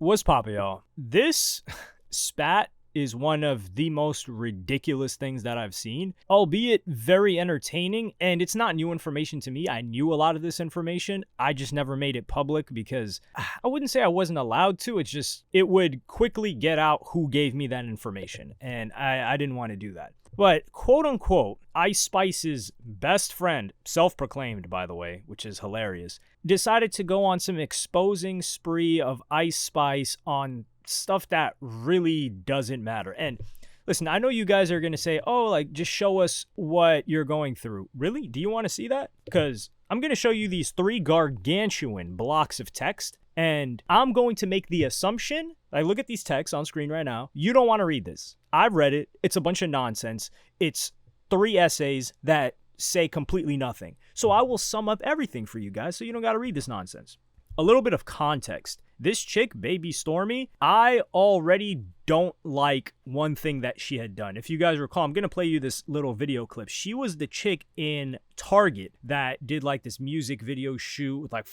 What's poppin', y'all? This spat is one of the most ridiculous things that I've seen, albeit very entertaining, and it's not new information to me. I knew a lot of this information. I just never made it public because I wouldn't say I wasn't allowed to. It's just, it would quickly get out who gave me that information, and I didn't want to do that. But quote unquote, Ice Spice's best friend, self-proclaimed by the way, which is hilarious, decided to go on some exposing spree of Ice Spice on stuff that really doesn't matter. And listen, I know you guys are going to say, oh, like, just show us what you're going through. Really? Do you want to see that? Because I'm going to show you these 3 gargantuan blocks of text, and I'm going to make the assumption, I look at these texts on screen right now, you don't want to read this. I've read it. It's a bunch of nonsense. It's 3 essays that say completely nothing. So I will sum up everything for you guys so you don't got to read this nonsense. A little bit of context. This chick, Baby Stormy, I already don't like one thing that she had done. If you guys recall, I'm going to play you this little video clip. She was the chick in Target that did like this music video shoot with like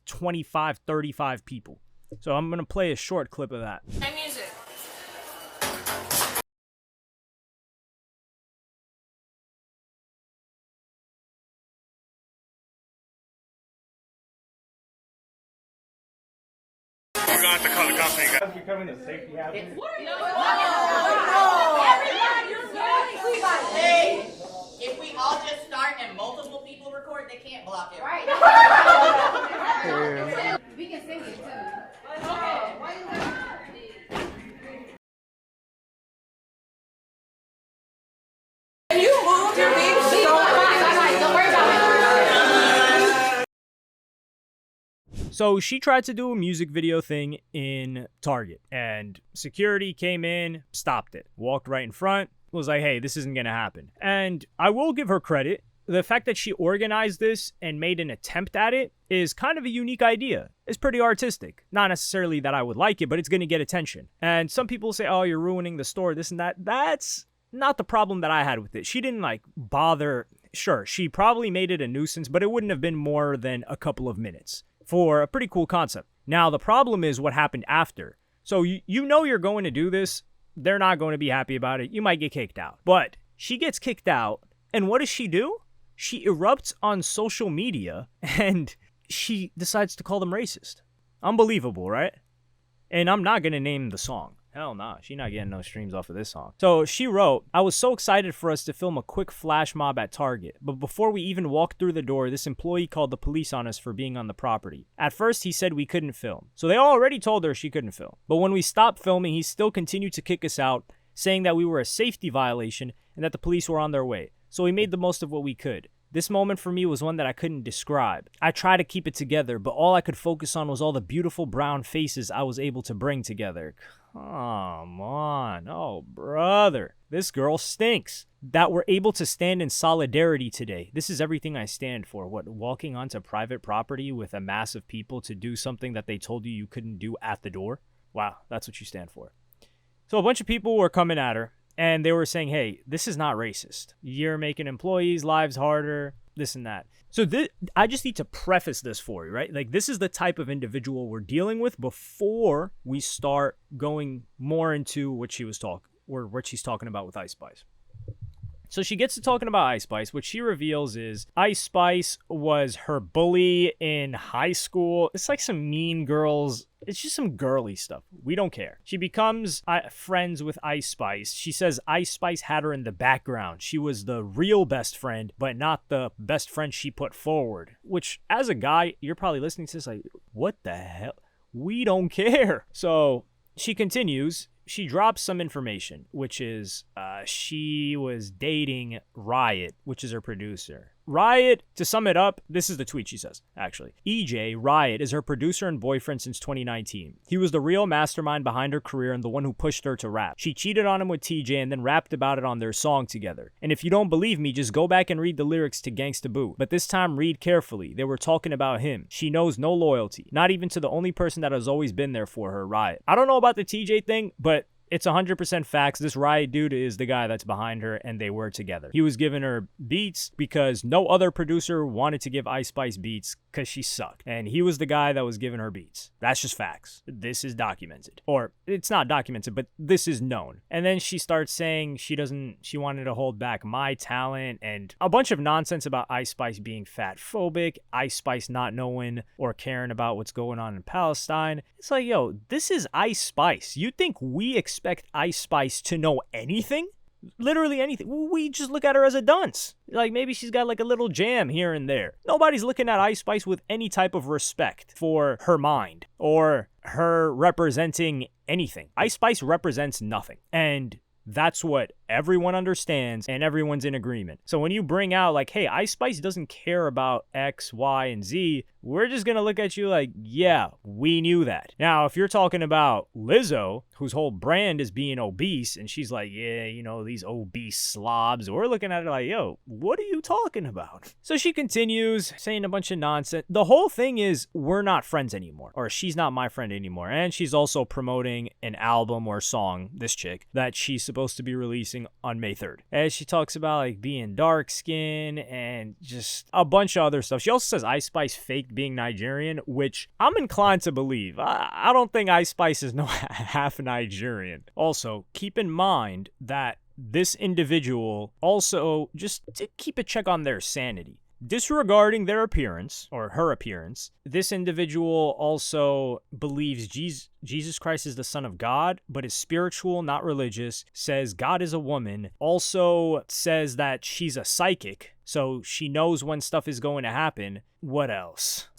25, 35 people. So I'm going to play a short clip of that. Hey, music. We're gonna have to call the cops. If you're coming to safety hazard. Hey, if we all just start and multiple people record, they can't block it. Right. We can sing it too. Can you move your beef so much? Don't worry about it. So she tried to do a music video thing in Target, and security came in, stopped it, walked right in front, was like, hey, this isn't going to happen. And I will give her credit. The fact that she organized this and made an attempt at it is kind of a unique idea. It's pretty artistic. Not necessarily that I would like it, but it's going to get attention. And some people say, oh, you're ruining the store, this and that. That's not the problem that I had with it. She didn't like bother. Sure, she probably made it a nuisance, but it wouldn't have been more than a couple of minutes for a pretty cool concept. Now, the problem is what happened after. So you know you're going to do this. They're not going to be happy about it. You might get kicked out. But she gets kicked out, and what does she do? She erupts on social media, and she decides to call them racist. Unbelievable, right? And I'm not going to name the song. Hell nah, she not getting no streams off of this song. So she wrote, I was so excited for us to film a quick flash mob at Target, but before we even walked through the door, this employee called the police on us for being on the property. At first, he said we couldn't film. So they already told her she couldn't film. But when we stopped filming, he still continued to kick us out, saying that we were a safety violation and that the police were on their way. So we made the most of what we could. This moment for me was one that I couldn't describe. I tried to keep it together, but all I could focus on was all the beautiful brown faces I was able to bring together. Come on. Oh, brother. This girl stinks. That we're able to stand in solidarity today. This is everything I stand for. What, walking onto private property with a mass of people to do something that they told you you couldn't do at the door? Wow, that's what you stand for. So a bunch of people were coming at her. And they were saying, hey, this is not racist. You're making employees' lives harder, this and that. So I just need to preface this for you, right? Like, this is the type of individual we're dealing with before we start going more into what she was talking, or what she's talking about with Ice Spice. So she gets to talking about Ice Spice. What she reveals is Ice Spice was her bully in high school. It's like some mean girls. It's just some girly stuff. We don't care. She becomes friends with Ice Spice. She says Ice Spice had her in the background. She was the real best friend, but not the best friend she put forward. Which, as a guy, you're probably listening to this like, what the hell? We don't care. So she continues. She drops some information, which is she was dating Riot, which is her producer. Riot, to sum it up, this is the tweet she says, actually. EJ, Riot, is her producer and boyfriend since 2019. He was the real mastermind behind her career and the one who pushed her to rap. She cheated on him with TJ and then rapped about it on their song together. And if you don't believe me, just go back and read the lyrics to Gangsta Boo. But this time, read carefully. They were talking about him. She knows no loyalty, not even to the only person that has always been there for her, Riot. I don't know about the TJ thing, but It's 100% facts. This Riot dude is the guy that's behind her, and they were together. He was giving her beats because no other producer wanted to give Ice Spice beats because she sucked. And he was the guy that was giving her beats. That's just facts. This is documented. Or it's not documented, but this is known. And then she starts saying she wanted to hold back my talent and a bunch of nonsense about Ice Spice being fat phobic, Ice Spice not knowing or caring about what's going on in Palestine. It's like, yo, this is Ice Spice. You think we expect Ice Spice to know anything? Literally anything. We just look at her as a dunce. Like, maybe she's got like a little jam here and there. Nobody's looking at Ice Spice with any type of respect for her mind or her representing anything. Ice Spice represents nothing. And that's what everyone understands and everyone's in agreement. So when you bring out like, hey, Ice Spice doesn't care about X, Y, and Z, we're just going to look at you like, yeah, we knew that. Now, if you're talking about Lizzo, whose whole brand is being obese, and she's like, yeah, you know, these obese slobs, we're looking at it like, yo, what are you talking about? So she continues saying a bunch of nonsense. The whole thing is we're not friends anymore, or she's not my friend anymore. And she's also promoting an album or song, this chick, that she's supposed to be releasing on May 3rd. And she talks about like being dark skinned and just a bunch of other stuff. She also says Ice Spice faked being Nigerian, which I'm inclined to believe. I don't think Ice Spice is no half Nigerian. Also, keep in mind that this individual also, just to keep a check on their sanity. Disregarding their appearance, or her appearance, this individual also believes Jesus Christ is the Son of God, but is spiritual, not religious, says God is a woman, also says that she's a psychic, so she knows when stuff is going to happen. What else?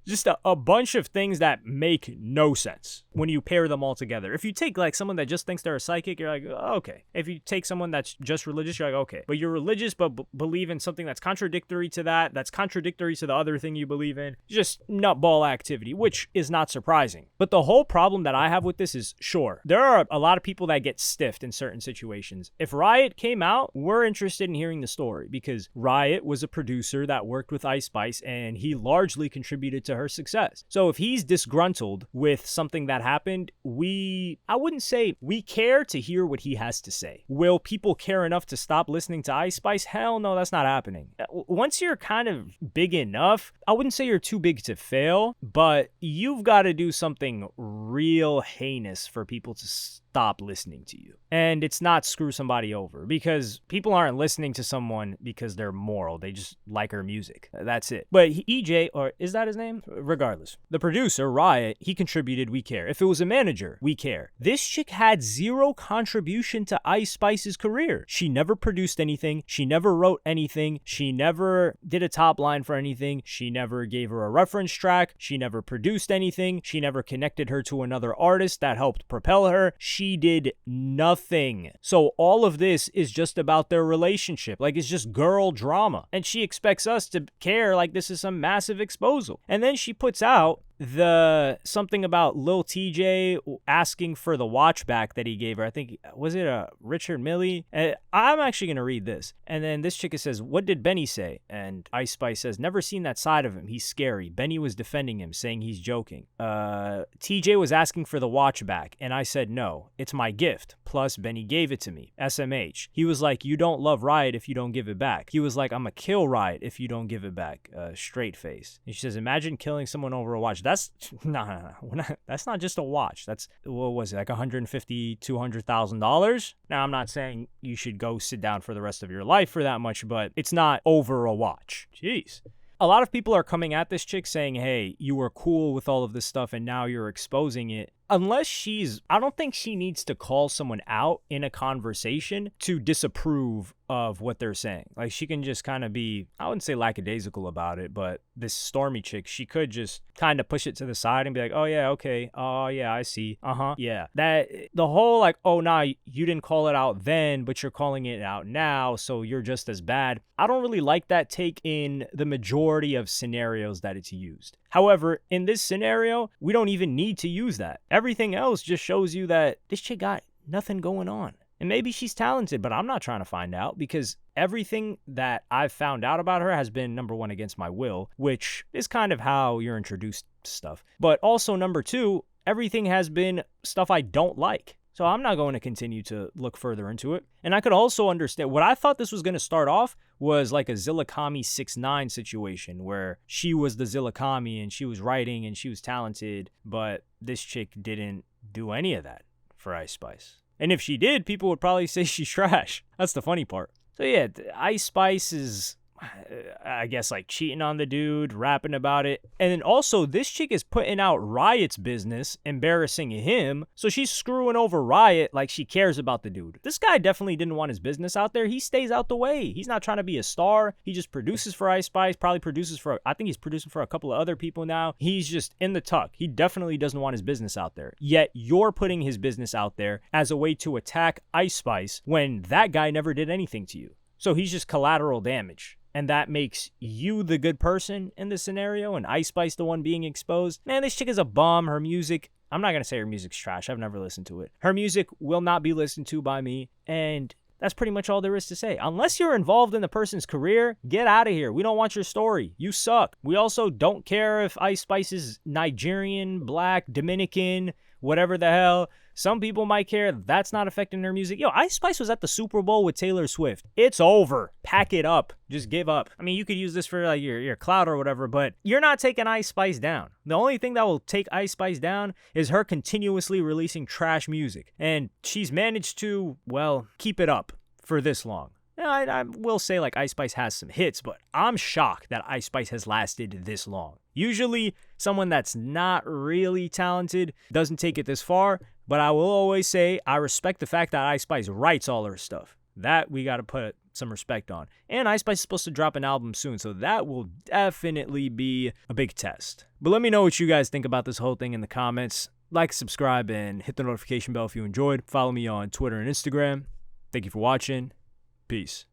Just a bunch of things that make no sense when you pair them all together. If you take like someone that just thinks they're a psychic, you're like, oh, okay. If you take someone that's just religious, you're like, okay. But you're religious but believe in something that's contradictory to that's contradictory to the other thing you believe in. Just nutball activity, which is not surprising. But the whole problem that I have with this is, sure, there are a lot of people that get stiffed in certain situations. If Riot came out, we're interested in hearing the story because Riot was a producer that worked with Ice Spice and he largely contributed to her success. So if he's disgruntled with something that happened, I wouldn't say we care to hear what he has to say. Will people care enough to stop listening to Ice Spice? Hell no, that's not happening. Once you're kind of big enough, I wouldn't say you're too big to fail, but you've got to do something real heinous for people to stop listening to you. And it's not screw somebody over, because people aren't listening to someone because they're moral. They just like her music. That's it. But EJ, or is that his name? Regardless. The producer, Riot, he contributed, we care. If it was a manager, we care. This chick had zero contribution to Ice Spice's career. She never produced anything. She never wrote anything. She never did a top line for anything. She never gave her a reference track. She never produced anything. She never connected her to another artist that helped propel her. She did nothing. So all of this is just about their relationship. Like, it's just girl drama. And she expects us to care like this is some massive exposal. And then she puts out something about Lil TJ asking for the watch back that he gave her. I think, was it Richard Millie? I'm actually going to read this. And then this chick says, what did Benny say? And Ice Spice says, never seen that side of him. He's scary. Benny was defending him, saying he's joking. TJ was asking for the watch back. And I said, no, it's my gift. Plus, Benny gave it to me. SMH. He was like, you don't love Riot if you don't give it back. He was like, I'm going to kill Riot if you don't give it back. Straight face. And she says, imagine killing someone over a watch. That's no. That's not just a watch. That's, what was it, like $150,000, $200,000? Now, I'm not saying you should go sit down for the rest of your life for that much, but it's not over a watch. Jeez. A lot of people are coming at this chick saying, hey, you were cool with all of this stuff and now you're exposing it. Unless I don't think she needs to call someone out in a conversation to disapprove of what they're saying. Like, she can just kind of be, I wouldn't say lackadaisical about it, but this Stormy chick, she could just kind of push it to the side and be like, oh yeah, okay, oh yeah, I see, yeah. That, the whole like, oh nah, you didn't call it out then, but you're calling it out now, so you're just as bad. I don't really like that take in the majority of scenarios that it's used. However, in this scenario, we don't even need to use that. Everything else just shows you that this chick got nothing going on. And maybe she's talented, but I'm not trying to find out, because everything that I've found out about her has been, number one, against my will, which is kind of how you're introduced to stuff. But also, number two, everything has been stuff I don't like. So I'm not going to continue to look further into it. And I could also understand what I thought this was going to start off was like a Zillakami 6ix9ine situation where she was the Zillakami and she was writing and she was talented, but this chick didn't do any of that for Ice Spice. And if she did, people would probably say she's trash. That's the funny part. So yeah, Ice Spice is, I guess, like cheating on the dude, rapping about it. And then also this chick is putting out Riot's business, embarrassing him. So she's screwing over Riot like she cares about the dude. This guy definitely didn't want his business out there. He stays out the way. He's not trying to be a star. He just produces for Ice Spice, probably produces for, I think he's producing for a couple of other people now. He's just in the tuck. He definitely doesn't want his business out there. Yet you're putting his business out there as a way to attack Ice Spice when that guy never did anything to you. So he's just collateral damage. And that makes you the good person in this scenario and Ice Spice the one being exposed. Man, this chick is a bum. Her music, I'm not going to say her music's trash. I've never listened to it. Her music will not be listened to by me. And that's pretty much all there is to say. Unless you're involved in the person's career, get out of here. We don't want your story. You suck. We also don't care if Ice Spice is Nigerian, black, Dominican, whatever the hell. Some people might care. That's not affecting their music. Yo, Ice Spice was at the Super Bowl with Taylor Swift. It's over. Pack it up. Just give up. I mean, you could use this for like your clout or whatever, but you're not taking Ice Spice down. The only thing that will take Ice Spice down is her continuously releasing trash music. And she's managed to, well, keep it up for this long. Now, I will say like Ice Spice has some hits, but I'm shocked that Ice Spice has lasted this long. Usually, someone that's not really talented doesn't take it this far, but I will always say I respect the fact that Ice Spice writes all her stuff. That we got to put some respect on. And Ice Spice is supposed to drop an album soon, so that will definitely be a big test. But let me know what you guys think about this whole thing in the comments. Like, subscribe, and hit the notification bell if you enjoyed. Follow me on Twitter and Instagram. Thank you for watching. Peace.